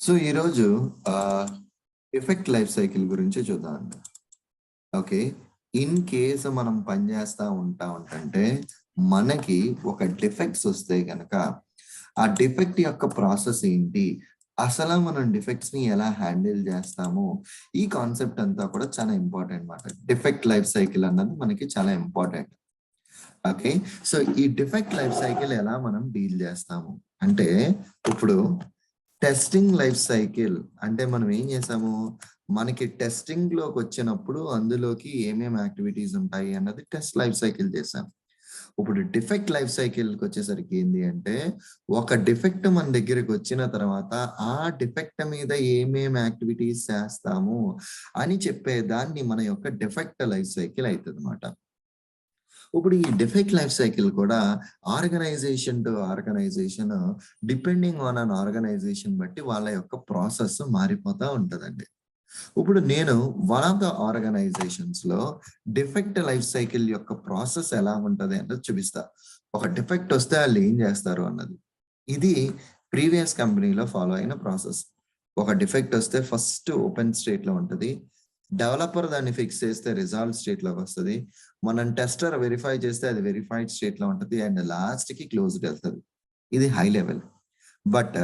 So ఈరోజు defect life cycle గురించి చూద్దామండి. ఓకే. ఇన్ కేస్ మనం పని చేస్తా ఉంటే మనకి ఒక డిఫెక్ట్స్ వస్తే కనుక ఆ డిఫెక్ట్ యొక్క ప్రాసెస్ ఏంటి, అసలు మనం డిఫెక్ట్స్ ని ఎలా హ్యాండిల్ చేస్తాము, ఈ కాన్సెప్ట్ అంతా కూడా చాలా ఇంపార్టెంట్ మాట. డిఫెక్ట్ లైఫ్ సైకిల్ అన్నది మనకి చాలా ఇంపార్టెంట్. ఓకే. సో ఈ డిఫెక్ట్ లైఫ్ సైకిల్ ఎలా మనం డీల్ చేస్తాము అంటే, ఇప్పుడు టెస్టింగ్ లైఫ్ సైకిల్ అంటే మనం ఏం చేసాము, మనకి టెస్టింగ్ లోకి వచ్చినప్పుడు అందులోకి ఏమేమి యాక్టివిటీస్ ఉంటాయి అన్నది టెస్ట్ లైఫ్ సైకిల్ చేసాం. ఇప్పుడు డిఫెక్ట్ లైఫ్ సైకిల్కి వచ్చేసరికి ఏంటి అంటే, ఒక డిఫెక్ట్ మన దగ్గరికి వచ్చిన తర్వాత ఆ డిఫెక్ట్ మీద ఏమేమి యాక్టివిటీస్ చేస్తాము అని చెప్పే దాన్ని మన యొక్క డిఫెక్ట్ లైఫ్ సైకిల్ అవుతుంది అనమాట. ఇప్పుడు ఈ డిఫెక్ట్ లైఫ్ సైకిల్ కూడా organization to organization, depending on an organization బట్టి వాళ్ళ యొక్క ప్రాసెస్ మారిపోతా ఉంటదండి. ఇప్పుడు నేను వన్ ఆఫ్ ద ఆర్గనైజేషన్స్ లో డిఫెక్ట్ లైఫ్ సైకిల్ యొక్క ప్రాసెస్ ఎలా ఉంటది అన్నది చూపిస్తా. ఒక డిఫెక్ట్ వస్తే వాళ్ళు ఏం చేస్తారు అన్నది. ఇది ప్రీవియస్ కంపెనీలో ఫాలో అయిన ప్రాసెస్. ఒక డిఫెక్ట్ వస్తే ఫస్ట్ ఓపెన్ స్టేట్ లో ఉంటది. డెవలపర్ దాన్ని ఫిక్స్ చేస్తే రిజాల్వ్ స్టేట్ లోకి వస్తుంది. మనం టెస్టర్ వెరిఫై చేస్తే అది వెరిఫైడ్ స్టేట్ లో ఉంటుంది అండ్ లాస్ట్ కి క్లోజ్డ్ వెళ్తుంది. ఇది హై లెవెల్. బట్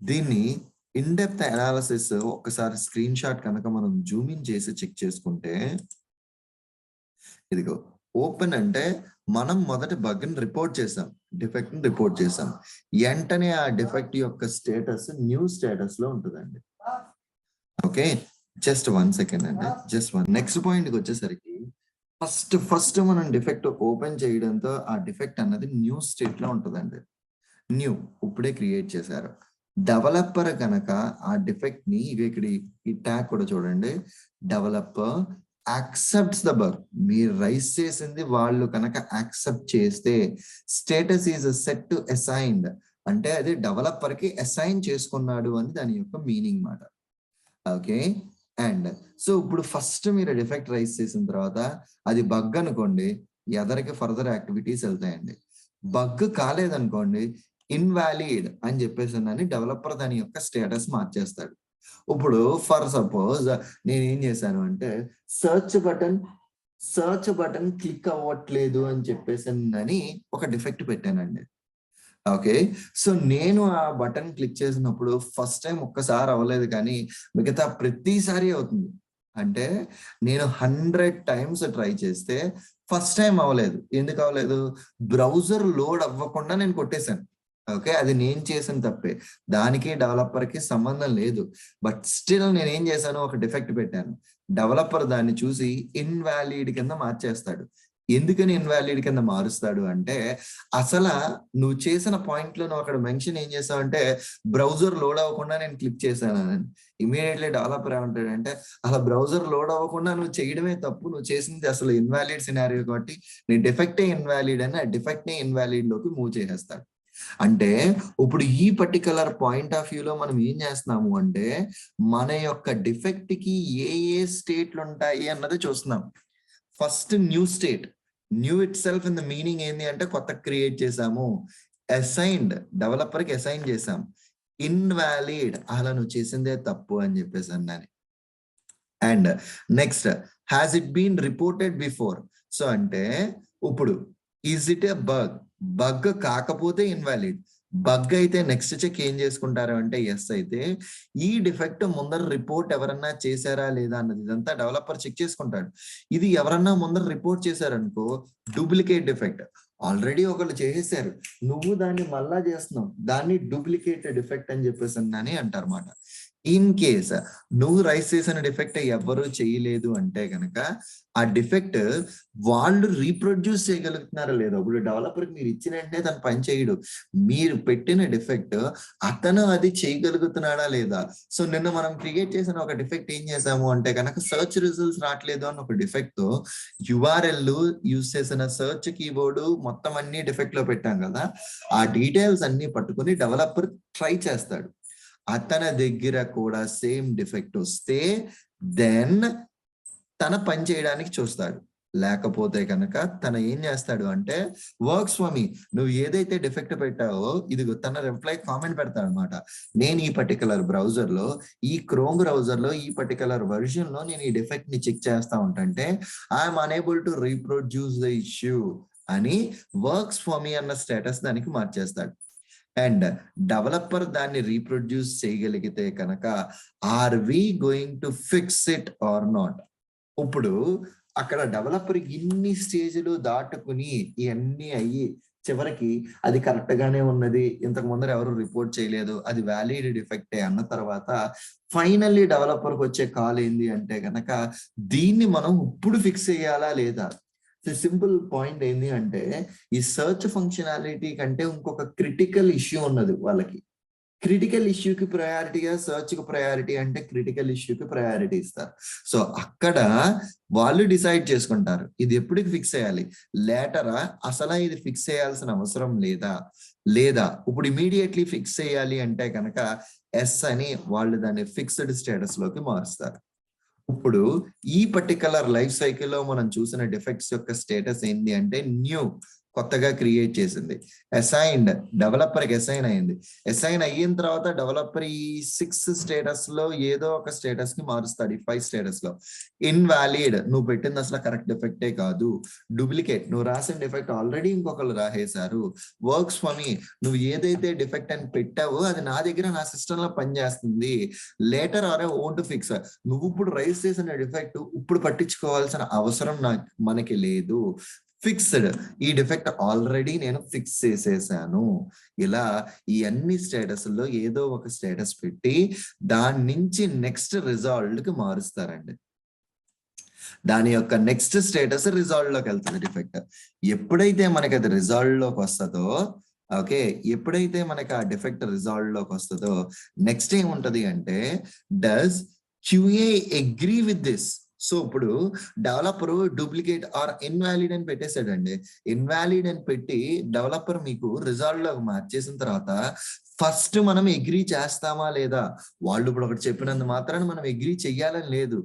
దీన్ని ఇన్ డెప్త్ అనాలిసిస్ ఒక్కసారి స్క్రీన్ షాట్ కనుక మనం జూమ్ ఇన్ చేసి చెక్ చేసుకుంటే, ఇదిగో ఓపెన్ అంటే మనం మొదట బగ్ ని రిపోర్ట్ చేసాం, డిఫెక్ట్ ని రిపోర్ట్ చేసాం. వెంటనే ఆ డిఫెక్ట్ యొక్క స్టేటస్ న్యూ స్టేటస్ లో ఉంటుందండి. ఓకే, జస్ట్ 1 సెకండ్ అండి, జస్ట్ వన్. నెక్స్ట్ పాయింట్ కి వచ్చేసరికి ఫస్ట్ మనం డిఫెక్ట్ ఓపెన్ చేయడంతో ఆ డిఫెక్ట్ అన్నది న్యూ స్టేట్ లో ఉంటుందండి. న్యూ ఇప్పుడే క్రియేట్ చేశారు. డెవలపర్ కనుక ఆ డిఫెక్ట్ ని ఇక్కడ ఈ ట్యాగ్ కూడా చూడండి, డెవలపర్ యాక్సెప్ట్స్ ద బగ్. మీరు రైస్ చేసింది వాళ్ళు కనుక యాక్సెప్ట్ చేస్తే status is set to assigned, అంటే అది డెవలపర్ కి అసైన్ చేసుకున్నాడు అని దాని యొక్క మీనింగ్ మాట. ఓకే. అండ్ సో ఇప్పుడు ఫస్ట్ మీరు డిఫెక్ట్ రైస్ చేసిన తర్వాత అది బగ్ అనుకోండి, ఎదరికి ఫర్దర్ యాక్టివిటీస్ వెళ్తాయండి. బగ్ కాలేదనుకోండి, ఇన్వాలిడ్ అని చెప్పేసి డెవలపర్ దాని యొక్క స్టేటస్ మార్చేస్తాడు. ఇప్పుడు ఫర్ సపోజ్ నేను ఏం చేశాను అంటే, సర్చ్ బటన్ క్లిక్ అవ్వట్లేదు అని చెప్పేసి ఒక డిఫెక్ట్ పెట్టానండి. ఓకే. సో నేను ఆ బటన్ క్లిక్ చేసినప్పుడు ఫస్ట్ టైం ఒక్కసారి అవ్వలేదు, కానీ మిగతా ప్రతిసారి అవుతుంది. అంటే నేను 100 టైమ్స్ ట్రై చేస్తే ఫస్ట్ టైం అవ్వలేదు. ఎందుకు అవ్వలేదు? బ్రౌజర్ లోడ్ అవ్వకుండా నేను కొట్టేశాను. ఓకే, అది నేను చేసిన తప్పే, దానికి డెవలపర్ కి సంబంధం లేదు. బట్ స్టిల్ నేను ఏం చేశాను, ఒక డిఫెక్ట్ పెట్టాను. డెవలపర్ దాన్ని చూసి ఇన్వాలిడ్ కింద మార్చేస్తాడు. ఎందుకని ఇన్వాలిడ్ కింద మారుస్తాడు అంటే, అసలు నువ్వు చేసిన పాయింట్ లో నువ్వు అక్కడ మెన్షన్ ఏం చేసావు అంటే, బ్రౌజర్ లోడ్ అవ్వకుండా నేను క్లిక్ చేశాను అని. ఇమీడియట్లీ డెవలపర్ ఏమంటాడంటే, అలా బ్రౌజర్ లోడ్ అవ్వకుండా నువ్వు చేయడమే తప్పు, నువ్వు చేసింది అసలు ఇన్వాలిడ్ సినారియో కాబట్టి నీ డిఫెక్టే ఇన్వాలిడ్ అని ఆ డిఫెక్ట్ ని ఇన్వాలిడ్ లోకి మూవ్ చేసేస్తాడు. అంటే ఇప్పుడు ఈ పర్టికులర్ పాయింట్ ఆఫ్ వ్యూలో మనం ఏం చేస్తున్నాము అంటే, మన యొక్క డిఫెక్ట్ కి ఏ ఏ స్టేట్లు ఉంటాయి అన్నది చూస్తున్నాం. First new state, new itself in the meaning ఏంటి అంటే కొత్త క్రియేట్ చేసాము. అసైన్డ్, డెవలపర్ కి అసైన్ చేసాం. ఇన్వాలిడ్, అలా నువ్వు చేసిందే తప్పు అని చెప్పేసి అన్నాను. And next, has it been reported before. So అంటే ఇప్పుడు is it a bug, bug కాకపోతే ఇన్వాలిడ్, బగ్ అయితే నెక్స్ట్ చెక్ ఏం చేసుకుంటారు అంటే ఎస్ అయితే ఈ డిఫెక్ట్ ముందర రిపోర్ట్ ఎవరన్నా చేశారా లేదా అన్నది ఇదంతా డెవలపర్ చెక్ చేసుకుంటాడు. ఇది ఎవరన్నా ముందర రిపోర్ట్ చేశారనుకో డూప్లికేట్ డిఫెక్ట్, ఆల్రెడీ ఒకళ్ళు చేసేసారు, నువ్వు దాన్ని మళ్ళా చేస్తున్నావు, దాన్ని డూప్లికేట్ డిఫెక్ట్ అని చెప్పేసి అంటారు అన్నమాట. ఇన్ కేస్ నువ్వు రైస్ చేసిన డిఫెక్ట్ ఎవరు చేయలేదు అంటే కనుక ఆ డిఫెక్ట్ వాళ్ళు రీప్రొడ్యూస్ చేయగలుగుతున్నారా లేదా. ఇప్పుడు డెవలపర్కి మీరు ఇచ్చిన వెంటనే తను పని చేయడు, మీరు పెట్టిన డిఫెక్ట్ అతను అది చేయగలుగుతున్నాడా లేదా. సో నిన్న మనం క్రియేట్ చేసిన ఒక డిఫెక్ట్ ఏం చేసాము అంటే కనుక సర్చ్ రిజల్ట్స్ రావట్లేదు అని ఒక డిఫెక్ట్ తో యుఆర్ఎల్ యూజ్ చేసిన సర్చ్ కీబోర్డు మొత్తం అన్ని డిఫెక్ట్ లో పెట్టాం కదా, ఆ డీటెయిల్స్ అన్ని పట్టుకుని డెవలపర్ ట్రై చేస్తాడు. అతని దగ్గర కూడా సేమ్ డిఫెక్ట్ వస్తే దెన్ తన పని చేయడానికి చూస్తాడు. లేకపోతే కనుక తను ఏం చేస్తాడు అంటే వర్క్స్ ఫర్ మీ, నువ్వు ఏదైతే డిఫెక్ట్ పెట్టావో ఇది తన రిప్లై కామెంట్ పెడతాడు అనమాట. నేను ఈ పర్టికులర్ బ్రౌజర్ లో, ఈ క్రోమ్ బ్రౌజర్ లో, ఈ పర్టికులర్ వర్జన్ లో నేను ఈ డిఫెక్ట్ ని చెక్ చేస్తా ఉంటే I'm unable to reproduce the issue అని వర్క్స్ ఫర్ మీ అన్న స్టేటస్ దానికి మార్చేస్తాడు. అండ్ డెవలపర్ దాన్ని రీప్రొడ్యూస్ చేయగలిగితే కనుక are we going to fix it or not. ఇప్పుడు అక్కడ డెవలపర్ ఇన్ని స్టేజ్లు దాటుకుని ఇవన్నీ అయ్యి చివరికి అది కరెక్ట్ గానే ఉన్నది, ఇంతకు ముందర ఎవరు రిపోర్ట్ చేయలేదు, అది వ్యాలిడ్ డిఫెక్టే అన్న తర్వాత ఫైనల్లీ డెవలపర్కి వచ్చే కాల్ ఏంది అంటే కనుక దీన్ని మనం ఇప్పుడు ఫిక్స్ చేయాలా లేదా. సింపుల్ పాయింట్ ఏంది అంటే ఈ సర్చ్ ఫంక్షనాలిటీ కంటే ఇంకొక క్రిటికల్ ఇష్యూ ఉన్నది వాళ్ళకి. క్రిటికల్ ఇష్యూకి ప్రయారిటీగా సర్చ్ కి ప్రయారిటీ అంటే క్రిటికల్ ఇష్యూకి ప్రయారిటీ ఇస్తారు. సో అక్కడ వాళ్ళు డిసైడ్ చేసుకుంటారు ఇది ఎప్పటికి ఫిక్స్ చేయాలి, లేటరా అసలు ఇది ఫిక్స్ చేయాల్సిన అవసరం లేదా, లేదా ఇప్పుడు ఇమీడియట్లీ ఫిక్స్ చేయాలి అంటే కనుక ఎస్ అని వాళ్ళు దాన్ని ఫిక్స్డ్ స్టేటస్ లోకి మారుస్తారు. ఇప్పుడు ఈ పర్టికులర్ లైఫ్ సైకిల్లో మనం చూసిన డిఫెక్ట్స్ యొక్క స్టేటస్ ఏంటి అంటే న్యూ, కొత్తగా క్రియేట్ చేసింది. అసైన్డ్, డెవలపర్ కి అసైన్ అయింది. అసైన్ అయిన తర్వాత డెవలపర్ ఈ 6 స్టేటస్ లో ఏదో ఒక స్టేటస్ కి మారుస్తాడు. ఈ 5 స్టేటస్ లో ఇన్వాలిడ్, నువ్వు పెట్టింది అసలు కరెక్ట్ డిఫెక్టే కాదు. డూప్లికేట్, నువ్వు రాసిన డిఫెక్ట్ ఆల్రెడీ ఇంకొకరు రాసేశారు. వర్క్స్ ఫర్ మీ, నువ్వు ఏదైతే డిఫెక్ట్ అని పెట్టావో అది నా దగ్గర నా సిస్టమ్ లో పనిచేస్తుంది. లేటర్ ఆర్ ఓంట్ ఫిక్స్, నువ్వు ఇప్పుడు రైజ్ చేసిన డిఫెక్ట్ ఇప్పుడు పట్టించుకోవాల్సిన అవసరం మనకి లేదు. ఫిక్స్డ్, ఈ డిఫెక్ట్ ఆల్రెడీ నేను ఫిక్స్ చేసేసాను. ఇలా ఈ అన్ని స్టేటస్ లో ఏదో ఒక స్టేటస్ పెట్టి దాని నుంచి నెక్స్ట్ రిజాల్వ్ కి మారుస్తారండి. దాని యొక్క నెక్స్ట్ స్టేటస్ రిజాల్వ్ లోకి వెళ్తుంది డిఫెక్ట్. ఎప్పుడైతే మనకి అది రిజాల్వ్ లోకి వస్తుందో, ఓకే, ఎప్పుడైతే మనకి ఆ డిఫెక్ట్ రిజాల్వ్ లోకి వస్తుందో నెక్స్ట్ ఏముంటది అంటే does QA agree with this. So ఇప్పుడు డెవలపర్ డూప్లికేట్ ఆర్ ఇన్వాలిడ్ అని పెట్టేశాడండి. ఇన్వాలిడ్ అని పెట్టి డెవలపర్ మీకు రిజాల్వ్ లో మార్చేసిన తర్వాత ఫస్ట్ మనం అగ్రీ చేస్తామా లేదా. వాళ్ళు ఇప్పుడు ఒకటి చెప్పినందు మాత్రాన్ని మనం అగ్రీ చెయ్యాలని లేదు.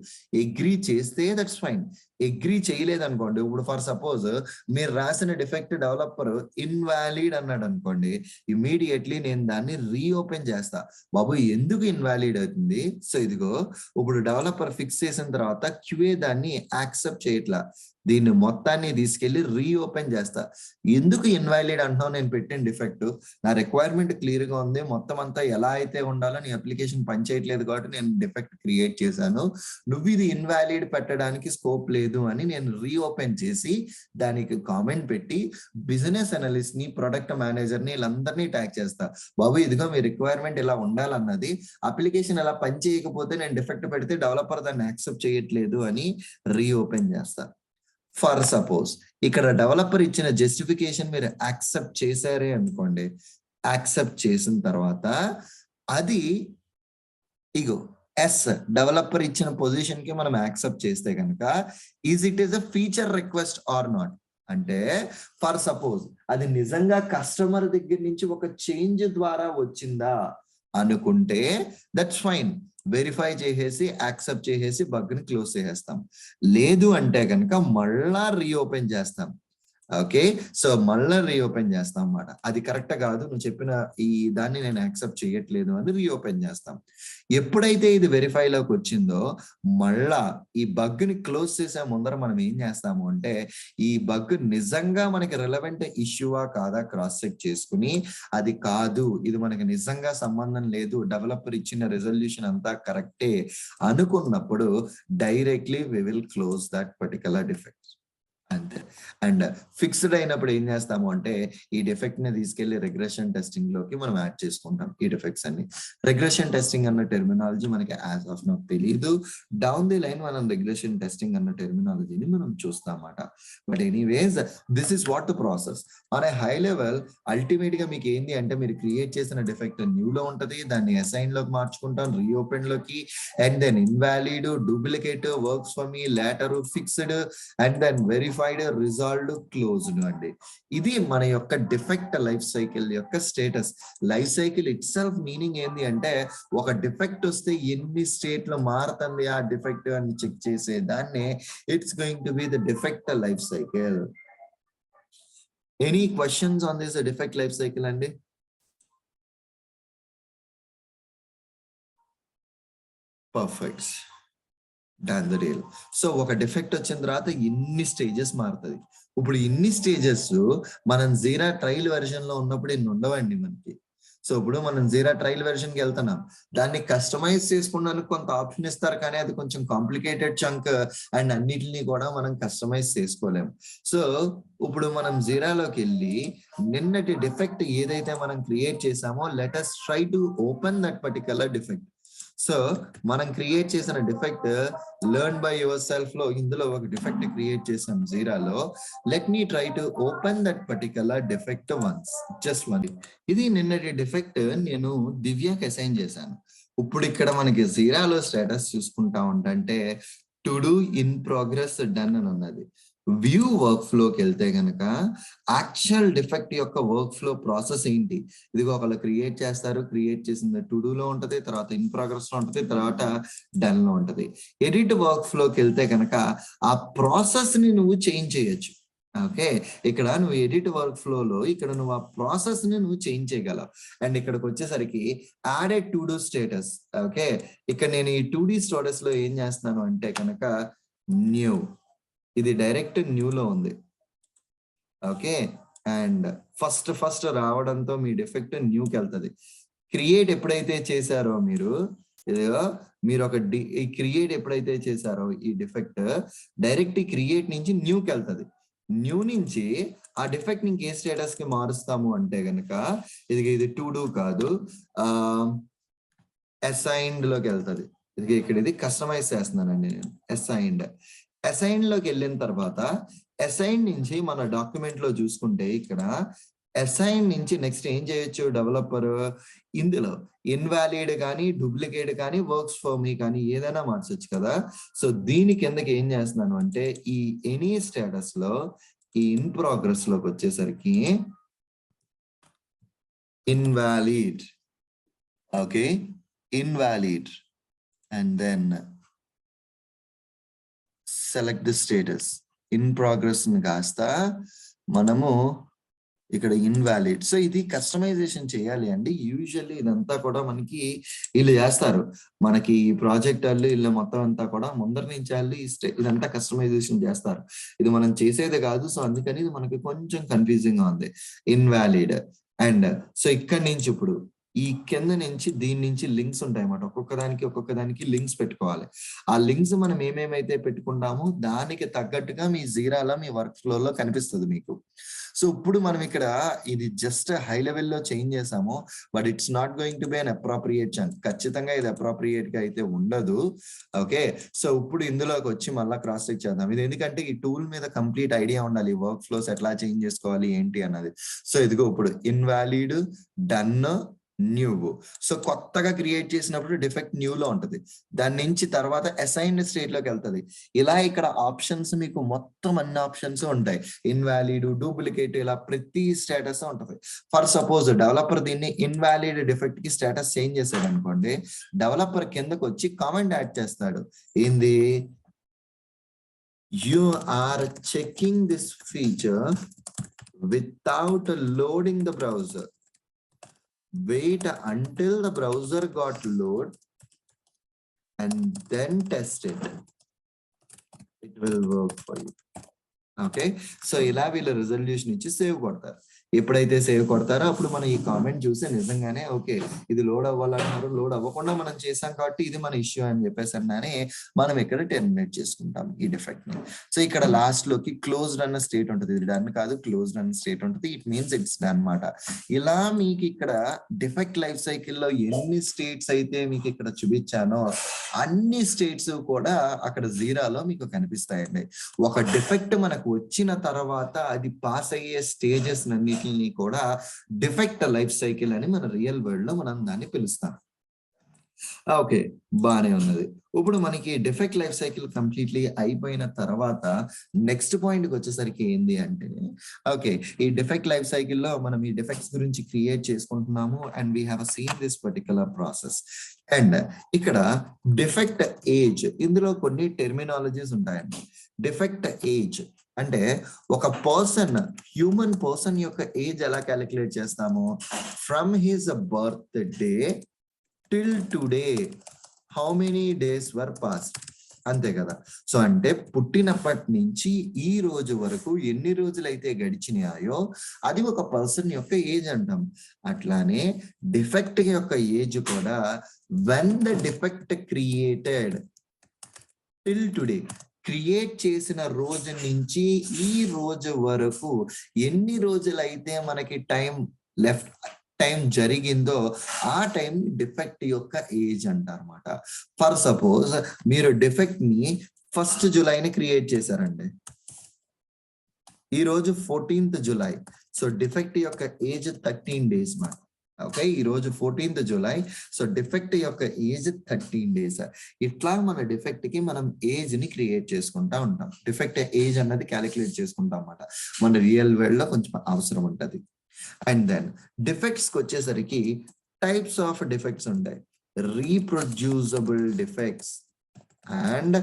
అగ్రీ చేస్తే దట్స్ ఫైన్. అగ్రీ చేయలేదు అనుకోండి, ఇప్పుడు ఫర్ సపోజ్ మీరు రాసిన డిఫెక్ట్ డెవలపర్ ఇన్వాలిడ్ అన్నాడు అనుకోండి, ఇమీడియట్లీ నేను దాన్ని రీఓపెన్ చేస్తా. బాబు ఎందుకు ఇన్వాలిడ్ అవుతుంది, సో ఇదిగో ఇప్పుడు డెవలపర్ ఫిక్స్ చేసిన తర్వాత QA దాన్ని యాక్సెప్ట్ చేయట్లా, దీన్ని మొత్తాన్ని తీసుకెళ్లి రీఓపెన్ చేస్తా. ఎందుకు ఇన్వాలిడ్ అంటున్నావు, నేను పెట్టిన డిఫెక్ట్ నా రిక్వైర్మెంట్ క్లియర్ గా ఉంది, మొత్తం అంతా ఎలా అయితే ఉండాలో నీ అప్లికేషన్ పనిచేయట్లేదు కాబట్టి నేను డిఫెక్ట్ క్రియేట్ చేశాను, నువ్వు ఇది ఇన్వాలిడ్ పెట్టడానికి స్కోప్ లేదు అని నేను రీఓపెన్ చేసి దానికి కామెంట్ పెట్టి బిజినెస్ అనలిస్ట్ ని, ప్రొడక్ట్ మేనేజర్ ని, వీళ్ళందరినీ ట్యాగ్ చేస్తా. బాబు ఇదిగో మీ రిక్వైర్మెంట్ ఇలా ఉండాలన్నది, అప్లికేషన్ ఎలా పని చేయకపోతే నేను డిఫెక్ట్ పెడితే డెవలపర్ దాన్ని యాక్సెప్ట్ చేయట్లేదు అని రీఓపెన్ చేస్తా. ఫర్ సపోజ్ ఇక్కడ డెవలపర్ ఇచ్చిన జస్టిఫికేషన్ మీరు యాక్సెప్ట్ చేశారే అనుకోండి, యాక్సెప్ట్ చేసిన తర్వాత అది ఇగో ఎస్, డెవలపర్ ఇచ్చిన పొజిషన్ కి మనం యాక్సెప్ట్ చేస్తే కనుక is it is a feature request or not. అంటే ఫర్ సపోజ్ అది నిజంగా కస్టమర్ దగ్గర నుంచి ఒక చేంజ్ ద్వారా వచ్చిందా అనుకుంటే దట్స్ ఫైన్, వెరిఫై చేసేసి యాక్సెప్ట్ చేసేసి బగ్ ని క్లోజ్ చేసేస్తాం. లేదు అంటే కనుక మళ్ళా రీఓపెన్ చేస్తాం. ఓకే, సో మళ్ళీ రీఓపెన్ చేస్తాం అన్నమాట. అది కరెక్ట్ కాదు, నువ్వు చెప్పిన ఈ దాన్ని నేను యాక్సెప్ట్ చేయట్లేదు అని రీఓపెన్ చేస్తాం. ఎప్పుడైతే ఇది వెరిఫైలోకి వచ్చిందో మళ్ళా ఈ బగ్ ని క్లోజ్ చేసే ముందర మనం ఏం చేస్తాము అంటే ఈ బగ్ నిజంగా మనకి రిలవెంట్ ఇష్యూవా కాదా క్రాస్ చెక్ చేసుకుని, అది కాదు, ఇది మనకి నిజంగా సంబంధం లేదు, డెవలపర్ ఇచ్చిన రెజల్యూషన్ అంతా కరెక్టే అనుకున్నప్పుడు directly we will close that particular defect. అంతే. అండ్ ఫిక్స్డ్ అయినప్పుడు ఏం చేస్తాము అంటే ఈ డిఫెక్ట్ ని తీసుకెళ్లి రిగ్రెషన్ టెస్టింగ్ లోకి మనం యాడ్ చేసుకుంటాం. ఈ డిఫెక్ట్స్ అన్ని రిగ్రెషన్ టెస్టింగ్ అన్న టెర్మినాలజీ మనకి యాజ్ ఆఫ్ నౌ తెలియదు. డౌన్ ది లైన్ మనం రిగ్రెషన్ టెస్టింగ్ అన్న టెర్మినాలజీని మనం చూస్తాం అన్నమాట. But anyways this is what the process on a high level. Ultimate గా మీకు ఏంటి అంటే మీరు క్రియేట్ చేసిన డిఫెక్ట్ న్యూ లో ఉంటది, దాన్ని అసైన్ లోకి మార్చుకుంటాం, రీఓపెన్ లోకి, and then invalid, duplicate, works for me, later, fixed, and then verify, rectified, resolved, closed అండి. ఇది మన యొక్క డిఫెక్ట్ లైఫ్ సైకిల్ యొక్క status. Life cycle itself meaning ఏంటి అంటే ఒక డిఫెక్ట్ వస్తే ఎన్ని స్టేట్లు మారుతుంది ఆ డిఫెక్ట్ అని చెక్ చేసే దాన్ని it's going to be the defect life cycle. Any questions on this defect life cycle అండి? Perfect, done the deal. So ఒక డిఫెక్ట్ వచ్చిన తర్వాత ఇన్ని స్టేజెస్ మారుతుంది. ఇప్పుడు ఇన్ని స్టేజెస్ మనం జీరా ట్రయల్ వెర్షన్ లో ఉన్నప్పుడు ఇన్ని ఉండవండి మనకి. సో ఇప్పుడు మనం జీరా ట్రయల్ వెర్షన్ కి వెళ్తున్నాం, దాన్ని కస్టమైజ్ చేసుకున్నానికి కొంత ఆప్షన్ ఇస్తారు, కానీ అది కొంచెం కాంప్లికేటెడ్ చంక్ అండ్ అన్నిటిని కూడా మనం కస్టమైజ్ చేసుకోలేము. సో ఇప్పుడు మనం జీరాలోకి వెళ్ళి నిన్నటి డిఫెక్ట్ ఏదైతే మనం క్రియేట్ చేసామో let us try to open that particular defect. So మనం క్రియేట్ చేసిన defect learn by yourself లో ఇందులో ఒక డిఫెక్ట్ క్రియేట్ చేసాం జీరాలో. Let me try to open that particular defect once, just one. ఇది నిన్నటి డిఫెక్ట్ నేను దివ్యకి అసైన్ చేశాను. ఇప్పుడు ఇక్కడ మనకి జీరాలో స్టేటస్ చూసుకుంటా ఉంటే to do in progress done అని ఉన్నది. వ్యూ వర్క్ ఫ్లోకి వెళ్తే కనుక యాక్చువల్ డిఫెక్ట్ యొక్క వర్క్ ఫ్లో ప్రాసెస్ ఏంటి, ఇదిగో ఒకళ్ళు క్రియేట్ చేస్తారు, క్రియేట్ చేసింది టు డూ లో ఉంటది, తర్వాత ఇన్ ప్రోగ్రెస్ లో ఉంటది, తర్వాత డన్ లో ఉంటది. ఎడిట్ వర్క్ ఫ్లోకి వెళ్తే కనుక ఆ ప్రాసెస్ ని నువ్వు చేంజ్ చేయొచ్చు. ఓకే, ఇక్కడ నువ్వు ఎడిట్ వర్క్ ఫ్లోలో ఇక్కడ నువ్వు ఆ ప్రాసెస్ ని నువ్వు చేంజ్ చేయగలవు. అండ్ ఇక్కడికి వచ్చేసరికి added to do status. Okay, ఇక్కడ నేను ఈ 2D స్టేటస్ లో ఏం చేస్తున్నాను అంటే కనుక న్యూ, ఇది డైరెక్ట్ న్యూ లో ఉంది. ఓకే, అండ్ ఫస్ట్ రావడంతో మీ డిఫెక్ట్ న్యూకి వెళ్తుంది. క్రియేట్ ఎప్పుడైతే చేశారో మీరు మీరు ఒక క్రియేట్ ఎప్పుడైతే చేశారో ఈ డిఫెక్ట్ డైరెక్ట్ క్రియేట్ నుంచి న్యూకి వెళ్తుంది. న్యూ నుంచి ఆ డిఫెక్ట్ ఇంకే స్టేటస్ కి మారుస్తాము అంటే గనక ఇది టు డూ కాదు, అసైన్డ్ లోకి వెళ్తుంది. ఇక్కడ ఇది కస్టమైజ్ చేస్తున్నానండి నేను. అసైన్ లోకి వెళ్ళిన తర్వాత అసైన్ నుంచి మన డాక్యుమెంట్ లో చూసుకుంటే ఇక్కడ అసైన్ నుంచి నెక్స్ట్ ఏం చేయొచ్చు డెవలపర్, ఇందులో ఇన్వాలిడ్ కానీ డూప్లికేట్ కానీ వర్క్స్ ఫర్ మీ కానీ ఏదైనా మార్చొచ్చు కదా. సో దీని కిందకి ఏం చేస్తున్నాను అంటే ఈ ఎనీ స్టేటస్ లో ఈ ఇన్ ప్రోగ్రెస్ లోకి వచ్చేసరికి invalid, okay invalid, and then select the status. In progress కాస్త మనము ఇక్కడ ఇన్వాలిడ్. సో ఇది కస్టమైజేషన్ చేయాలి అండి. యూజువల్లీ ఇదంతా కూడా మనకి వీళ్ళు చేస్తారు, మనకి ఈ ప్రాజెక్ట్ వాళ్ళు వీళ్ళు మొత్తం అంతా కూడా ముందర నుంచి వాళ్ళు ఇదంతా కస్టమైజేషన్ చేస్తారు. ఇది మనం చేసేది కాదు. సో అందుకని ఇది మనకి కొంచెం కన్ఫ్యూజింగ్ గా ఉంది. ఇన్వాలిడ్ అండ్ సో ఇక్కడ నుంచి ఇప్పుడు ఈ కింద నుంచి దీని నుంచి లింక్స్ ఉంటాయి అన్నమాట. ఒక్కొక్క దానికి లింక్స్ పెట్టుకోవాలి. ఆ లింక్స్ మనం ఏమేమైతే పెట్టుకుంటామో దానికి తగ్గట్టుగా మీ జీరాలో మీ వర్క్ ఫ్లో లో కనిపిస్తుంది మీకు. సో ఇప్పుడు మనం ఇక్కడ ఇది జస్ట్ హై లెవెల్లో చేంజ్ చేసాము, but it's not going to be an appropriate chunk. ఖచ్చితంగా ఇది అప్రోప్రియేట్ గా అయితే ఉండదు. ఓకే, సో ఇప్పుడు ఇందులోకి వచ్చి మళ్ళీ క్రాస్ చెక్ చేద్దాం. ఇది ఎందుకంటే ఈ టూల్ మీద కంప్లీట్ ఐడియా ఉండాలి, వర్క్ ఫ్లోస్ ఎట్లా చేంజ్ చేసుకోవాలి ఏంటి అన్నది. సో ఇదిగో ఇప్పుడు ఇన్వాలిడ్, డన్, న్యూ. సో కొత్తగా క్రియేట్ చేసినప్పుడు డిఫెక్ట్ న్యూ లో ఉంటది, దాని నుంచి తర్వాత అసైన్డ్ స్టేట్ లోకి వెళ్తుంది. ఇలా ఇక్కడ ఆప్షన్స్ మీకు మొత్తం అన్ని ఆప్షన్స్ ఉంటాయి, ఇన్వాలిడ్, డూప్లికేట్, ఇలా ప్రతి స్టేటస్ ఉంటది. ఫర్ సపోజ్ డెవలపర్ దీన్ని ఇన్వాలిడ్ డిఫెక్ట్ కి స్టేటస్ చేంజ్ చేశాడు అనుకోండి, డెవలపర్ కిందకు వచ్చి కామెంట్ యాడ్ చేస్తాడు, ఏంది you are checking this feature without loading the browser. Wait until the browser got load and then test it. It will work for you. Okay, so ఇలా వీళ్ళు resolution ఇచ్చి save కొడతారు. ఎప్పుడైతే save కొడతారో అప్పుడు మనం ఈ కామెంట్ చూసి నిజంగానే ఓకే ఇది లోడ్ అవ్వాలన్నారు, లోడ్ అవ్వకుండా మనం చేసాం కాబట్టి ఇది మన ఇష్యూ అని చెప్పేసి అన్నానే మనం ఇక్కడ టెర్మినేట్ చేసుకుంటాం ఈ డిఫెక్ట్ ని. సో ఇక్కడ లాస్ట్ లోకి క్లోజ్డ్ అన్న స్టేట్ ఉంటుంది, ఇది డన్ కాదు క్లోజ్డ్ అన్న స్టేట్ ఉంటుంది. ఇట్ మీన్స్ ఇట్స్ డన్ అన్నమాట. ఇలా మీకు ఇక్కడ డిఫెక్ట్ లైఫ్ సైకిల్లో ఎన్ని స్టేట్స్ అయితే మీకు ఇక్కడ చూపించానో అన్ని స్టేట్స్ కూడా అక్కడ జీరాలో మీకు కనిపిస్తాయండి. ఒక డిఫెక్ట్ మనకు వచ్చిన తర్వాత అది పాస్ అయ్యే స్టేజెస్ అన్ని కూడా డిఫెక్ట్ లైఫ్ సైకిల్ అని మన రియల్ వరల్డ్ లో మనం దాన్ని పిలుస్తాం. ఓకే. బానే ఉన్నది. ఇప్పుడు మనకి డిఫెక్ట్ లైఫ్ సైకిల్ కంప్లీట్‌లీ అయిపోయిన తర్వాత నెక్స్ట్ పాయింట్‌కొచ్చేసరికి ఏంది అంటే, ఓకే. ఈ డిఫెక్ట్ లైఫ్ సైకిల్‌లో మనం ఈ డిఫెక్ట్స్ గురించి క్రియేట్ చేసుకుంటున్నాము and we have seen this particular process. And ఇక్కడ డిఫెక్ట్ ఏజ్ ఇందులో కొన్ని టెర్మినాలజీస్ ఉంటాయండి. డిఫెక్ట్ ఏజ్ అంటే ఒక హ్యూమన్ పర్సన్ యొక్క ఏజ్ ఎలా కాలిక్యులేట్ చేస్తాము? From his birthday till today how many days were passed, అంతే కదా. సో అంటే పుట్టినప్పటి నుంచి ఈ రోజు వరకు ఎన్ని రోజులైతే గడిచినాయో అది ఒక పర్సన్ యొక్క ఏజ్ అంటాం. అట్లానే డిఫెక్ట్ యొక్క ఏజ్ కూడా when the defect created till today, create చేసిన రోజు నుంచి ఈ రోజు వరకు ఎన్ని రోజులైతే మనకి లెఫ్ట్ టైం జరిగిందో ఆ టైం డిఫెక్ట్ యొక్క ఏజ్ అంటారన్నమాట. ఫర్ సపోజ్ మీరు డిఫెక్ట్ ని 1st జూలైని క్రియేట్ చేశారండి, ఈ రోజు 14th జూలై. సో డిఫెక్ట్ యొక్క ఏజ్ 13 డేస్ మాట. ఓకే, ఈ రోజు 14th జూలై. సో డిఫెక్ట్ యొక్క ఏజ్ 13 డేస్. ఇట్లా మన డిఫెక్ట్ కి మనం ఏజ్ ని క్రియేట్ చేసుకుంటా ఉంటాం. డిఫెక్ట్ ఏజ్ అన్నది క్యాలిక్యులేట్ చేసుకుంటాం అన్నమాట. మన రియల్ వరల్డ్ లో కొంచెం అవసరం ఉంటది. అండ్ దెన్ డిఫెక్ట్స్ కి వచ్చేసరికి టైప్స్ ఆఫ్ డిఫెక్ట్స్ ఉంటాయి. రీప్రొడ్యూసబుల్ defects and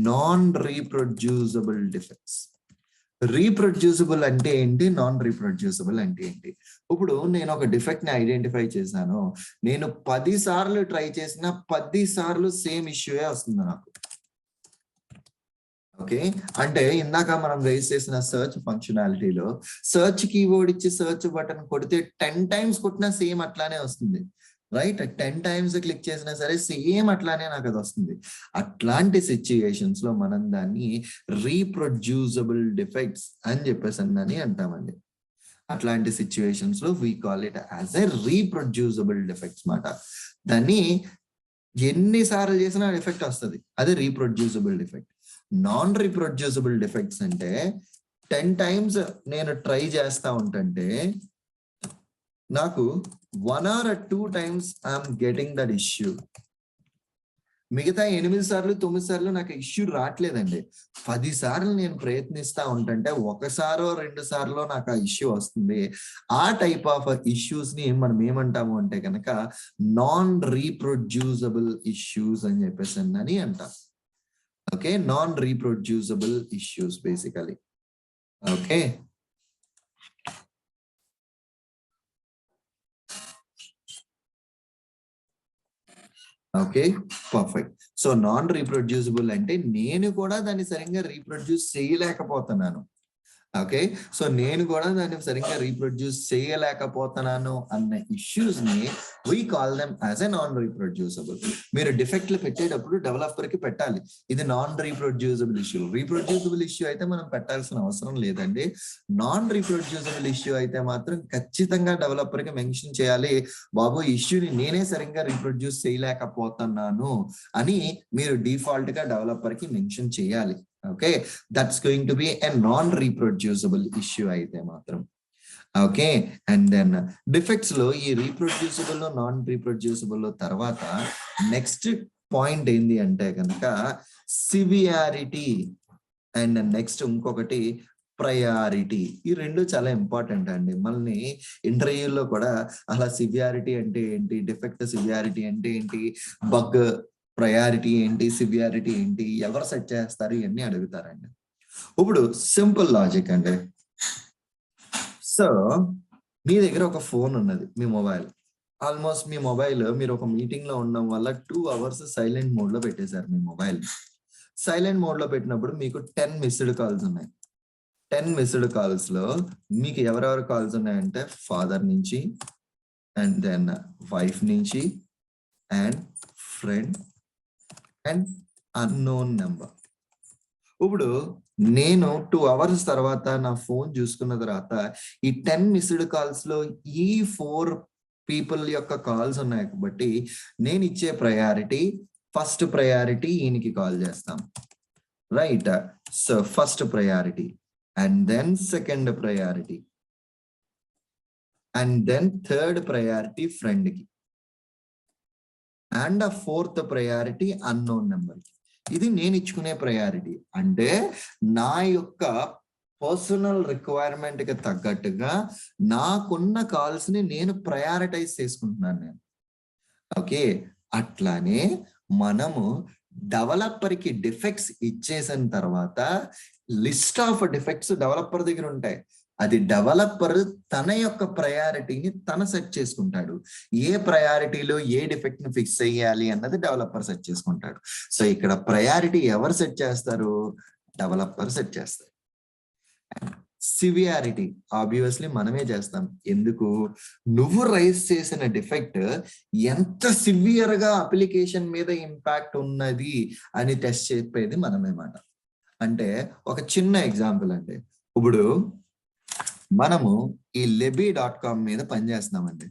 non reproducible defects. రీప్రొడ్యూసబుల్ అంటే ఏంటి, నాన్ రీప్రొడ్యూసబుల్ అంటే ఏంటి? ఇప్పుడు నేను ఒక డిఫెక్ట్ ని ఐడెంటిఫై చేశాను, నేను 10 సార్లు ట్రై చేసిన 10 సార్లు సేమ్ ఇష్యూయే వస్తుంది నాకు. ఓకే, అంటే ఇందాక మనం రేస్ చేసిన సర్చ్ ఫంక్షనాలిటీలో సర్చ్ కీవర్డ్ ఇచ్చి సర్చ్ బటన్ కొడితే 10 టైమ్స్ కొట్టినా సేమ్ అట్లానే వస్తుంది, రైట్. 10 టైమ్స్ క్లిక్ చేసినా సరే సేమ్ అట్లానే నాకు అది వస్తుంది. అట్లాంటి సిచ్యుయేషన్స్ లో మనం దాన్ని రీప్రొడ్యూసబుల్ డిఫెక్ట్స్ అని చెప్పేసి అని అంటామండి. అట్లాంటి సిచ్యువేషన్స్ లో we call it as a reproducible defects మాట. దాన్ని ఎన్నిసార్లు చేసినా డిఫెక్ట్ వస్తుంది, అదే reproducible defect. Non reproducible defects అంటే 10 టైమ్స్ నేను ట్రై చేస్తా ఉంటుంటే నాకు 1 or 2 times I'm getting that issue. మిగతా 8 సార్లు 9 సార్లు నాకు ఇష్యూ రావట్లేదండి. 10 సార్లు నేను ప్రయత్నిస్తా ఉంటుంటే 1 సారో 2 సార్లో నాకు ఆ ఇష్యూ వస్తుంది. ఆ టైప్ ఆఫ్ ఇష్యూస్ ని మనం ఏమంటాము అంటే కనుక నాన్ రీప్రొడ్యూసబుల్ ఇష్యూస్ అని చెప్పేసి అని అంటాం. Okay, non reproducible issues basically. Okay, okay, perfect. So non reproducible అంటే నేను కూడా దాన్ని సరిగ్గా రీప్రొడ్యూస్ చేయలేకపోతున్నాను. ఓకే, సో నేను కూడా దాన్ని సరిగ్గా రీప్రొడ్యూస్ చేయలేకపోతున్నాను అన్న ఇష్యూస్ ని we call them as a non reproducible. మీరు డిఫెక్ట్లు పెట్టేటప్పుడు డెవలపర్ కి పెట్టాలి, ఇది non reproducible issue. Reproducible issue అయితే మనం పెట్టాల్సిన అవసరం లేదండి. నాన్ రీప్రొడ్యూసబుల్ ఇష్యూ అయితే మాత్రం ఖచ్చితంగా డెవలపర్ కి మెన్షన్ చేయాలి, బాబు ఇష్యూని నేనే సరిగ్గా రీప్రొడ్యూస్ చేయలేకపోతున్నాను అని మీరు డిఫాల్ట్ గా డెవలపర్ కి మెన్షన్ చేయాలి. Okay, that's going to be a non reproducible issue అయితే మాత్రం. ఓకే, అండ్ దెన్ డిఫెక్ట్స్ లో ఈ రీప్రొడ్యూసబుల్ నాన్ రీప్రొడ్యూసబుల్ తర్వాత నెక్స్ట్ పాయింట్ ఏంది అంటే కనుక సివియారిటీ అండ్ నెక్స్ట్ ఇంకొకటి ప్రయారిటీ. ఈ రెండు చాలా ఇంపార్టెంట్ అండి. మనల్ని ఇంటర్వ్యూలో కూడా అలా సివియారిటీ అంటే ఏంటి, డిఫెక్ట్ సివియారిటీ అంటే ఏంటి, బగ్ ప్రయారిటీ ఏంటి, సివియారిటీ ఏంటి, ఎవరు సెట్ చేస్తారు, ఇవన్నీ అడుగుతారండి. ఇప్పుడు సింపుల్ లాజిక్ అండి. సో మీ దగ్గర ఒక ఫోన్ ఉన్నది, మీ మొబైల్. ఆల్మోస్ట్ మీ మొబైల్ మీరు ఒక మీటింగ్ లో ఉండడం వల్ల 2 hours సైలెంట్ మోడ్ లో పెట్టేశారు మీ మొబైల్. సైలెంట్ మోడ్ లో పెట్టినప్పుడు మీకు 10 మిస్డ్ కాల్స్ ఉన్నాయి. 10 మిస్డ్ కాల్స్ లో మీకు ఎవరెవరు కాల్స్ ఉన్నాయంటే ఫాదర్ నుంచి అండ్ దెన్ వైఫ్ నుంచి and friend and unknown number. ఇప్పుడు నేను 2 hours తర్వాత నా ఫోన్ చూసుకున్న తర్వాత ఈ 10 మిస్డ్ కాల్స్ లో ఈ 4 పీపుల్ యొక్క కాల్స్ ఉన్నాయి కాబట్టి నేను ఇచ్చే ప్రయారిటీ, ఫస్ట్ ప్రయారిటీ ఈయనకి కాల్ చేస్తాం, right. So first priority and then second priority and then third priority friend కి. అండ్ ఆ ఫోర్త్ ప్రయారిటీ అన్నోన్ నెంబర్. ఇది నేను ఇచ్చుకునే ప్రయారిటీ. అంటే నా యొక్క పర్సనల్ రిక్వైర్మెంట్ కి తగ్గట్టుగా నాకున్న కాల్స్ ని నేను ప్రయారిటైజ్ చేసుకుంటున్నాను నేను. ఓకే, అట్లానే మనము డెవలపర్ కి డిఫెక్ట్స్ ఇచ్చేసిన తర్వాత లిస్ట్ ఆఫ్ డిఫెక్ట్స్ డెవలపర్ దగ్గర ఉంటాయి. అది డెవలపర్ తన యొక్క ప్రయారిటీని తన సెట్ చేసుకుంటాడు. ఏ ప్రయారిటీలో ఏ డిఫెక్ట్ ని ఫిక్స్ చేయాలి అన్నది డెవలపర్ సెట్ చేసుకుంటాడు. సో ఇక్కడ ప్రయారిటీ ఎవరు సెట్ చేస్తారు? డెవలపర్ సెట్ చేస్తారు. సివియారిటీ ఆబ్వియస్లీ మనమే చేస్తాం. ఎందుకు? నువ్వు రైజ్ చేసిన డిఫెక్ట్ ఎంత సివియర్ గా అప్లికేషన్ మీద ఇంపాక్ట్ ఉన్నది అని టెస్ట్ చెప్పేది మనమే మాట. అంటే ఒక చిన్న ఎగ్జాంపుల్ అండి, ఇప్పుడు మనము ఈ lebby.com మీద పనిచేస్తున్నామండి,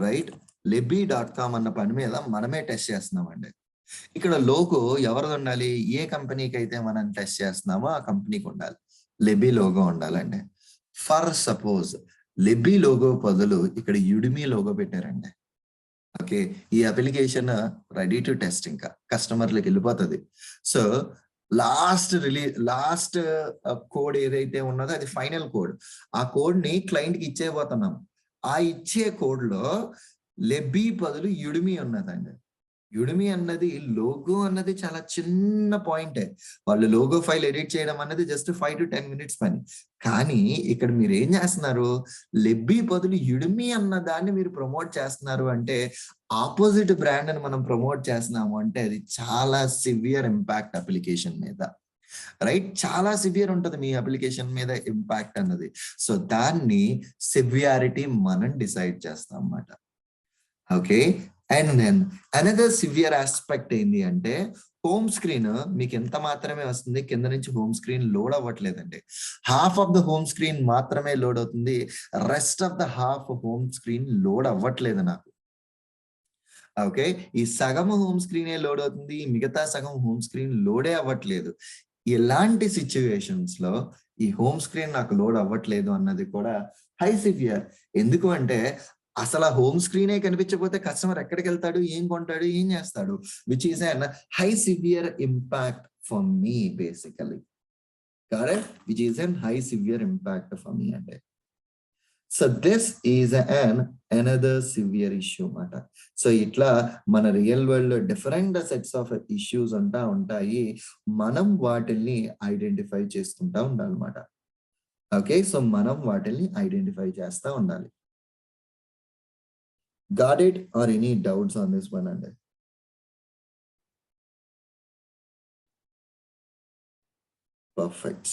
రైట్? lebby.com అన్న పని మీద మనమే టెస్ట్ చేస్తున్నామండి. ఇక్కడ లోగో ఎవరిది ఉండాలి? ఏ కంపెనీకి అయితే మనం టెస్ట్ చేస్తున్నామో ఆ కంపెనీకి ఉండాలి, లెబీ లోగో ఉండాలండి. ఫర్ సపోజ్ లెబీ లోగో బదులు ఇక్కడ యుడిమి లోగో పెట్టారండి. ఓకే, ఈ అప్లికేషన్ రెడీ టు టెస్ట్, ఇంకా కస్టమర్లకు వెళ్ళిపోతుంది. సో లాస్ట్ కోడ్ ఏదైతే ఉన్నదో అది ఫైనల్ కోడ్. ఆ కోడ్ ని క్లయింట్ కి ఇచ్చేయబోతున్నాం. ఆ ఇచ్చే కోడ్ లో లెబీ బదులు యుడిమి ఉన్నదండి. యుడిమి అన్నది లోగో అన్నది చాలా చిన్న పాయింటే. వాళ్ళు లోగో ఫైల్ ఎడిట్ చేయడం అన్నది జస్ట్ 5 to 10 minutes పని. కానీ ఇక్కడ మీరు ఏం చేస్తున్నారు? లెబ్బీ బదులు యుడిమి అన్న దాన్ని మీరు ప్రమోట్ చేస్తున్నారు అంటే ఆపోజిట్ బ్రాండ్ అని మనం ప్రమోట్ చేస్తున్నాము అంటే అది చాలా సివియర్ ఇంపాక్ట్ అప్లికేషన్ మీద, రైట్? చాలా సివియర్ ఉంటుంది మీ అప్లికేషన్ మీద ఇంపాక్ట్ అన్నది. సో దాన్ని సివియారిటీ మనం డిసైడ్ చేస్తాం అన్నమాట. Okay, and then another severe aspect ఏంటి అంటే హోమ్ స్క్రీన్ మీకు ఎంత మాత్రమే వస్తుంది, కింద నుంచి హోమ్ స్క్రీన్ లోడ్ అవ్వట్లేదండి. Half of the home screen మాత్రమే లోడ్ అవుతుంది, rest of the half home screen load అవ్వట్లేదు నాకు. ఓకే, ఈ సగం హోమ్ స్క్రీనే లోడ్ అవుతుంది, మిగతా సగం హోమ్ స్క్రీన్ లోడే అవ్వట్లేదు. ఇలాంటి సిచ్యువేషన్స్ లో ఈ హోమ్ స్క్రీన్ నాకు లోడ్ అవ్వట్లేదు అన్నది కూడా హై సివియర్. ఎందుకు అంటే అసలు ఆ హోమ్ స్క్రీనే కనిపించకపోతే కస్టమర్ ఎక్కడికి వెళ్తాడు, ఏం కొంటాడు, ఏం చేస్తాడు? Which is an high severe impact for me basically, correct? Which is an high severe impact for me అంటే. So this is another severe issue మాట. సో ఇట్లా మన రియల్ వరల్డ్ లో డిఫరెంట్ సెట్స్ ఆఫ్ ఇష్యూస్ ఉంటాయి. మనం వాటిల్ని identify చేసుకుంటా ఉండాలన్నమాట. ఓకే, సో మనం వాటిల్ని ఐడెంటిఫై చేస్తా ఉండాలి. Got it? Or any doubts on this one? And perfect.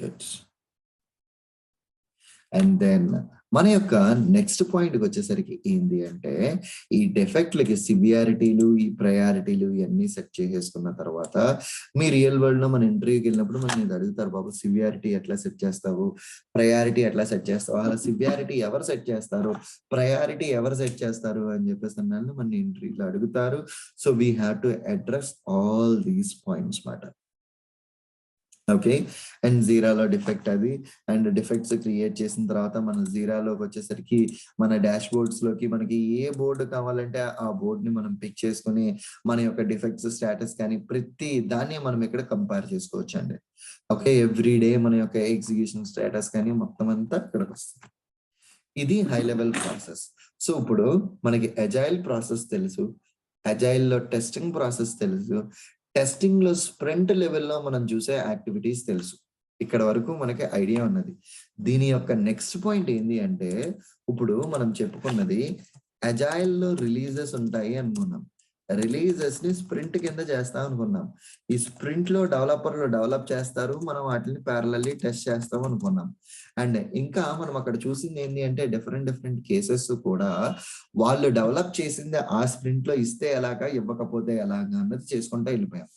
Good. And then మన యొక్క నెక్స్ట్ పాయింట్కి వచ్చేసరికి ఏంటి అంటే ఈ డెఫెక్ట్లకి సివియారిటీలు, ఈ ప్రయారిటీలు ఇవన్నీ సెట్ చేసేసుకున్న తర్వాత మీ రియల్ వరల్డ్ లో మన ఇంటర్వ్యూకి వెళ్ళినప్పుడు మనం ఇది అడుగుతారు, బాబు సివియారిటీ ఎట్లా సెట్ చేస్తావు, ప్రయారిటీ ఎట్లా సెట్ చేస్తావు, అలా సివియారిటీ ఎవరు సెట్ చేస్తారు, ప్రయారిటీ ఎవరు సెట్ చేస్తారు అని చెప్పేసి నన్ను మన ఇంటర్వ్యూలో అడుగుతారు. So we have to address all these points మాట. ఓకే, అండ్ జీరాలో డిఫెక్ట్ అది, అండ్ డిఫెక్ట్స్ క్రియేట్ చేసిన తర్వాత మన జీరాలోకి వచ్చేసరికి మన డాష్ బోర్డ్స్ లోకి మనకి ఏ బోర్డు కావాలంటే ఆ బోర్డ్ ని మనం పిక్ చేసుకుని మన యొక్క డిఫెక్ట్స్ స్టేటస్ కానీ ప్రతి దాన్ని మనం ఇక్కడ కంపేర్ చేసుకోవచ్చు అండి. ఓకే, ఎవ్రీ డే మన యొక్క ఎగ్జిక్యూషన్ స్టేటస్ కానీ మొత్తం అంతా ఇక్కడికి వస్తుంది. ఇది హై లెవెల్ ప్రాసెస్. సో ఇప్పుడు మనకి అజైల్ ప్రాసెస్ తెలుసు, అజైల్ లో టెస్టింగ్ ప్రాసెస్ తెలుసు, టెస్టింగ్ లో స్ప్రింట్ లెవెల్లో మనం చూసే యాక్టివిటీస్ తెలుసు. ఇక్కడ వరకు మనకి ఐడియా ఉన్నది. దీని యొక్క నెక్స్ట్ పాయింట్ ఏంటి అంటే ఇప్పుడు మనం చెప్పుకున్నది అజైల్ లో రిలీజెస్ ఉంటాయి అనుకున్నాం, రిలీజెస్ ని స్ప్రింట్ కింద చేస్తాం అనుకున్నాం. ఈ స్ప్రింట్ లో డెవలపర్లు డెవలప్ చేస్తారు, మనం వాటిని ప్యారలల్లీ టెస్ట్ చేస్తాం అనుకున్నాం. అండ్ ఇంకా మనం అక్కడ చూసింది ఏంటి అంటే డిఫరెంట్ కేసెస్ కూడా వాళ్ళు డెవలప్ చేసింది ఆ స్ప్రింట్ లో ఇస్తే ఎలాగా, ఇవ్వకపోతే ఎలాగా అన్నది చేసుకుంటా వెళ్ళిపోయాం.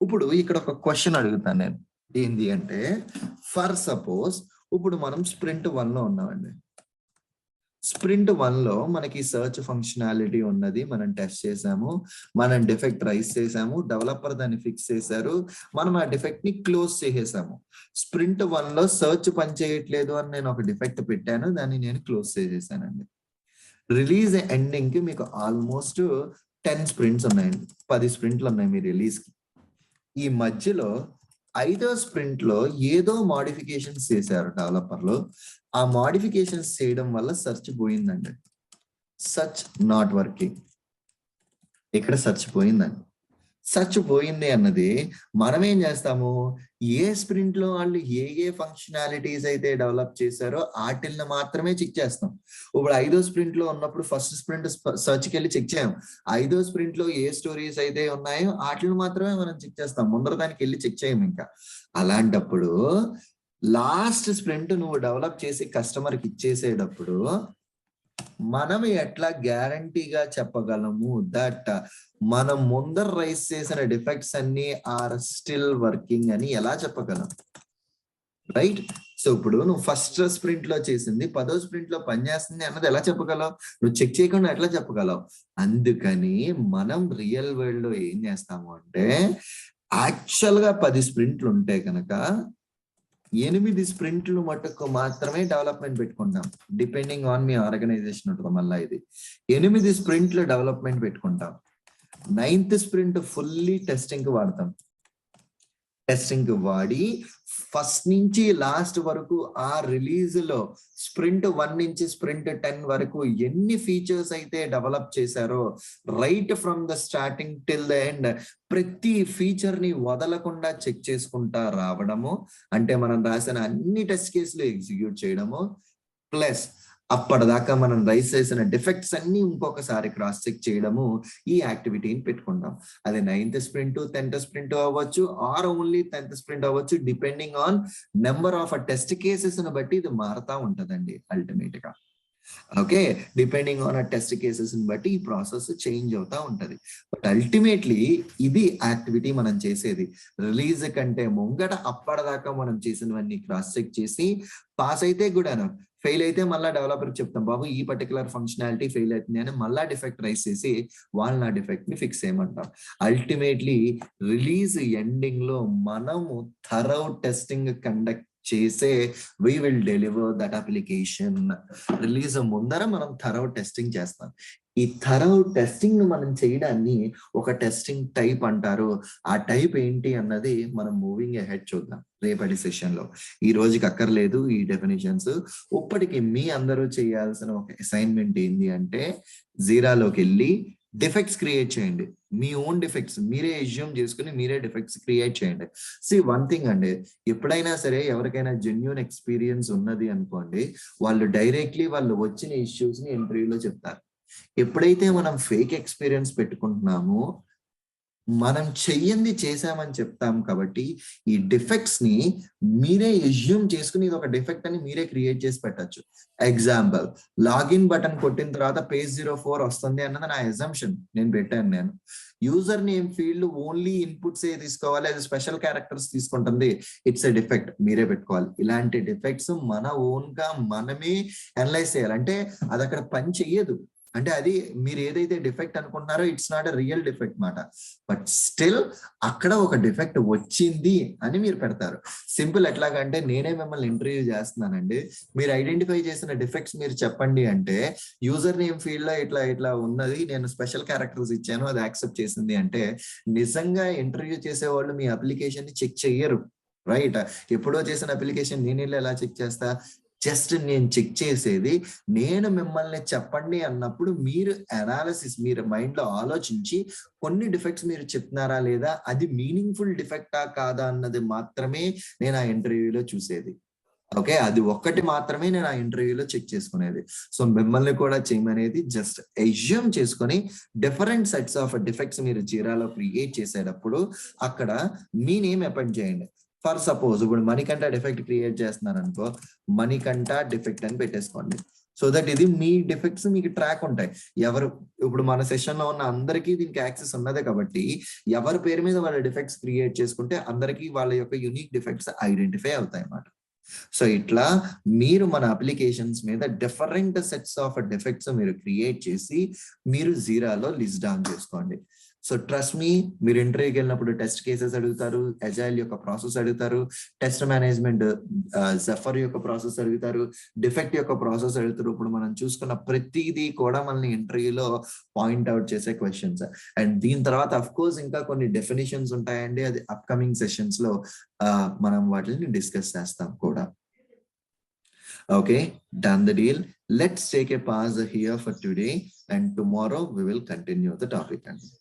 ఇప్పుడు ఇక్కడ ఒక క్వశ్చన్ అడుగుతాను నేను, ఏంటి అంటే ఫర్ సపోజ్ ఇప్పుడు మనం స్ప్రింట్ 1 లో ఉన్నామండి. స్ప్రింట్ 1 లో మనకి సర్చ్ ఫంక్షనాలిటీ ఉన్నది, మనం టెస్ట్ చేసాము, మనం డిఫెక్ట్ రైస్ చేసాము, డెవలపర్ దాన్ని ఫిక్స్ చేశారు, మనం ఆ డిఫెక్ట్ ని క్లోజ్ చేసేసాము. స్ప్రింట్ 1 లో సర్చ్ పని చేయట్లేదు అని నేను ఒక డిఫెక్ట్ పెట్టాను, దాన్ని నేను క్లోజ్ చేసేసానండి. రిలీజ్ ఎండింగ్ కి మీకు ఆల్మోస్ట్ 10 స్ప్రింట్స్ ఉన్నాయండి, 10 స్ప్రింట్లు ఉన్నాయి మీ రిలీజ్ కి. ఈ మధ్యలో 5వ స్ప్రింట్ లో ఏదో మోడిఫికేషన్స్ చేశారు డెవలపర్లు. ఆ మోడిఫికేషన్స్ చేయడం వల్ల సెర్చ్ పోయిందండి, సెర్చ్ నాట్ వర్కింగ్. ఇక్కడ సెర్చ్ పోయిందండి. సెర్చ్ పోయింది అన్నది మనం ఏం చేస్తాము, ఏ స్ప్రింట్ లో వాళ్ళు ఏ ఫంక్షనాలిటీస్ అయితే డెవలప్ చేశారో వాటిని మాత్రమే చెక్ చేస్తాం. ఇప్పుడు 5వ స్ప్రింట్ లో ఉన్నప్పుడు ఫస్ట్ స్ప్రింట్ సెర్చ్కి వెళ్ళి చెక్ చేయం. 5వ స్ప్రింట్ లో ఏ స్టోరీస్ అయితే ఉన్నాయో వాటిని మాత్రమే మనం చెక్ చేస్తాం, ముందర దానికి వెళ్ళి చెక్ చేయం. ఇంకా అలాంటప్పుడు లాస్ట్ స్ప్రింట్ నువ్వు డెవలప్ చేసి కస్టమర్కి ఇచ్చేసేటప్పుడు మనం ఎట్లా గ్యారంటీగా చెప్పగలము దట్ మనం ముందర రైస్ చేసిన డిఫెక్ట్స్ అన్ని ఆర్ స్టిల్ వర్కింగ్ అని ఎలా చెప్పగలం, రైట్? సో ఇప్పుడు నువ్వు ఫస్ట్ స్ప్రింట్ లో చేసింది 10వ స్ప్రింట్ లో పనిచేస్తుంది అన్నది ఎలా చెప్పగలవు? నువ్వు చెక్ చేయకుండా ఎట్లా చెప్పగలవు? అందుకని మనం రియల్ వరల్డ్ లో ఏం చేస్తాము అంటే, యాక్చువల్ గా 10 స్ప్రింట్లు ఉంటే కనుక 8 స్ప్రింట్లు మటుకు మాత్రమే డెవలప్మెంట్ పెట్టుకుంటాం, డిపెండింగ్ ఆన్ మీ ఆర్గనైజేషన్ ఉంటుంది. మళ్ళీ ఇది 8 స్ప్రింట్లు డెవలప్మెంట్ పెట్టుకుంటాం. 9th స్ప్రింట్ ఫుల్లీ టెస్టింగ్ కి వాడతాం. టెస్టింగ్ కి వాడి ఫస్ట్ నుంచి లాస్ట్ వరకు ఆ రిలీజ్ లో స్ప్రింట్ 1 నుంచి స్ప్రింట్ 10 వరకు ఎన్ని ఫీచర్స్ అయితే డెవలప్ చేశారో right from the starting till the end ప్రతి ఫీచర్ ని వదలకుండా చెక్ చేసుకుంటా రావడము, అంటే మనం రాసిన అన్ని టెస్ట్ కేసులు ఎగ్జిక్యూట్ చేయడము, ప్లస్ అప్పటిదాకా మనం రైస్ చేసిన డిఫెక్ట్స్ అన్ని ఇంకొకసారి క్రాస్ చెక్ చేయడము, ఈ యాక్టివిటీని పెట్టుకుంటాం. అది 9th స్ప్రింట్ 10th స్ప్రింట్ అవ్వచ్చు ఆర్ ఓన్లీ 10th స్ప్రింట్ అవ్వచ్చు, depending on number of test cases ని బట్టి ఇది మారుతా ఉంటదండి అల్టిమేట్ గా. Okay, depending on test cases ని బట్టి ఈ ప్రాసెస్ చేంజ్ అవుతా ఉంటది. బట్ అల్టిమేట్లీ ఇది యాక్టివిటీ మనం చేసేది. రిలీజ్ కంటే ముంగట అప్పటిదాకా మనం చేసినవన్నీ క్రాస్ చెక్ చేసి పాస్ అయితే కూడాను, ఫెయిల్ అయితే మళ్ళీ డెవలపర్ చెప్తాం, బాబు ఈ పర్టికులర్ ఫంక్షనాలిటీ ఫెయిల్ అవుతుంది అని మళ్ళా డిఫెక్ట్ రైస్ చేసి వాళ్ళు నా డిఫెక్ట్ ని ఫిక్స్ చేయమంటాం. అల్టిమేట్లీ రిలీజ్ ఎండింగ్ లో మనము థరౌ టెస్టింగ్ కండక్ట్ చేసే we will deliver that application. Release ముందర మనం థరౌ టెస్టింగ్ చేస్తాం. ఈ థరౌ టెస్టింగ్ ను మనం చేయడాన్ని ఒక టెస్టింగ్ టైప్ అంటారు. ఆ టైప్ ఏంటి అన్నది మనం మూవింగ్ అహెడ్ చూద్దాం రేపటి సెషన్ లో. ఈ రోజుకి అక్కర్లేదు ఈ డెఫినేషన్స్. ఇప్పటికి మీ అందరూ చేయాల్సిన ఒక అసైన్మెంట్ ఏంటి అంటే, జీరాలోకి వెళ్ళి డిఫెక్ట్స్ క్రియేట్ చేయండి. మీ ఓన్ డిఫెక్ట్స్ మీరే అజ్యూమ్ చేసుకుని మీరే డిఫెక్ట్స్ క్రియేట్ చేయండి. వన్ థింగ్ అండి, ఎప్పుడైనా సరే ఎవరికైనా జెన్యూన్ ఎక్స్పీరియన్స్ ఉన్నది అనుకోండి, వాళ్ళు డైరెక్ట్లీ వాళ్ళు వచ్చిన ఇష్యూస్ ని ఇంటర్వ్యూలో చెప్తారు. ఎప్పుడైతే మనం ఫేక్ ఎక్స్పీరియన్స్ పెట్టుకుంటున్నామో మనం చెయ్యంది చేసామని చెప్తాం. కాబట్టి ఈ డిఫెక్ట్స్ ని మీరే అజ్యూమ్ చేసుకుని ఇది ఒక డిఫెక్ట్ అని మీరే క్రియేట్ చేసి పెట్టచ్చు. ఎగ్జాంపుల్, లాగిన్ బటన్ కొట్టిన తర్వాత పేజ్ 04 వస్తుంది అన్నది నా అజంప్షన్, నేను పెట్టాను. User name field only inputs ఏ తీసుకోవాలి, అది స్పెషల్ క్యారెక్టర్స్ తీసుకుంటుంది, ఇట్స్ ఎ డిఫెక్ట్, మీరే పెట్టుకోవాలి. ఇలాంటి డిఫెక్ట్స్ మన ఓన్ గా మనమే అనలైజ్ చేయాలి. అంటే అది అక్కడ పని చెయ్యదు, అంటే అది మీరు ఏదైతే డిఫెక్ట్ అనుకుంటున్నారో it's not a real defect మాట, బట్ స్టిల్ అక్కడ ఒక డిఫెక్ట్ వచ్చింది అని మీరు పెడతారు. సింపుల్ ఎట్లాగంటే, నేనే మిమ్మల్ని ఇంటర్వ్యూ చేస్తున్నానండి, మీరు ఐడెంటిఫై చేసిన డిఫెక్ట్స్ మీరు చెప్పండి అంటే, యూజర్ నేమ్ ఫీల్డ్ లో ఇట్లా ఇట్లా ఉన్నది, నేను స్పెషల్ క్యారెక్టర్స్ ఇచ్చాను, అది యాక్సెప్ట్ చేసింది అంటే, నిజంగా ఇంటర్వ్యూ చేసేవాళ్ళు మీ అప్లికేషన్ ని చెక్ చెయ్యరు, రైట్? ఎప్పుడో చేసిన అప్లికేషన్ నేను ఎలా చెక్ చేస్తా? జస్ట్ నేను చెక్ చేసేది నేను మిమ్మల్ని చెప్పండి అన్నప్పుడు మీరు అనాలిసిస్, మీరు మైండ్ లో ఆలోచించి కొన్ని డిఫెక్ట్స్ మీరు చెప్తున్నారా లేదా, అది మీనింగ్ఫుల్ డిఫెక్టా కాదా అన్నది మాత్రమే నేను ఆ ఇంటర్వ్యూలో చూసేది. ఓకే, అది ఒక్కటి మాత్రమే నేను ఆ ఇంటర్వ్యూలో చెక్ చేసుకునేది. సో మిమ్మల్ని కూడా చేయమనేది జస్ట్ అజ్యూమ్ చేసుకొని డిఫరెంట్ సెట్స్ ఆఫ్ డిఫెక్ట్స్ మీరు జీరాలో క్రియేట్ చేసేటప్పుడు అక్కడ మీ నేమ్ అపాయింట్ చేయండి. ఫర్ సపోజ్ ఇప్పుడు మణికంఠ డిఫెక్ట్ క్రియేట్ చేస్తున్నారు అనుకో, మణికంఠ డిఫెక్ట్ అని పెట్టేసుకోండి. సో దట్ ఇది మీ డిఫెక్ట్స్ మీకు ట్రాక్ ఉంటాయి. ఎవరు ఇప్పుడు మన సెషన్ లో ఉన్న అందరికీ దీనికి యాక్సెస్ ఉన్నదే కాబట్టి ఎవరి పేరు మీద వాళ్ళ డిఫెక్ట్స్ క్రియేట్ చేసుకుంటే అందరికీ వాళ్ళ యొక్క యూనిక్ డిఫెక్ట్స్ ఐడెంటిఫై అవుతాయి అన్నమాట. సో ఇట్లా మీరు మన అప్లికేషన్స్ మీద డిఫరెంట్ సెట్స్ ఆఫ్ డిఫెక్ట్స్ మీరు క్రియేట్ చేసి మీరు జీరాలో లిస్ట్ డౌన్ చేసుకోండి. సో ట్రస్ట్ మీ, మీరు ఇంటర్వ్యూకి వెళ్ళినప్పుడు టెస్ట్ కేసెస్ అడుగుతారు, అజైల్ యొక్క ప్రాసెస్ అడుగుతారు, టెస్ట్ మేనేజ్మెంట్ జఫర్ యొక్క ప్రాసెస్ అడుగుతారు, డిఫెక్ట్ యొక్క ప్రాసెస్ అడుగుతారు. ఇప్పుడు మనం చూసుకున్న ప్రతిదీ కూడా మనల్ని ఇంటర్వ్యూలో పాయింట్ అవుట్ చేసే క్వశ్చన్స్. అండ్ దీని తర్వాత అఫ్ కోర్స్ ఇంకా కొన్ని డెఫినేషన్స్ ఉంటాయండి, అది అప్కమింగ్ సెషన్స్ లో మనం వాటిని డిస్కస్ చేస్తాం కూడా. Okay, done the deal. Let's take a pause here for today, and tomorrow we will continue the topic.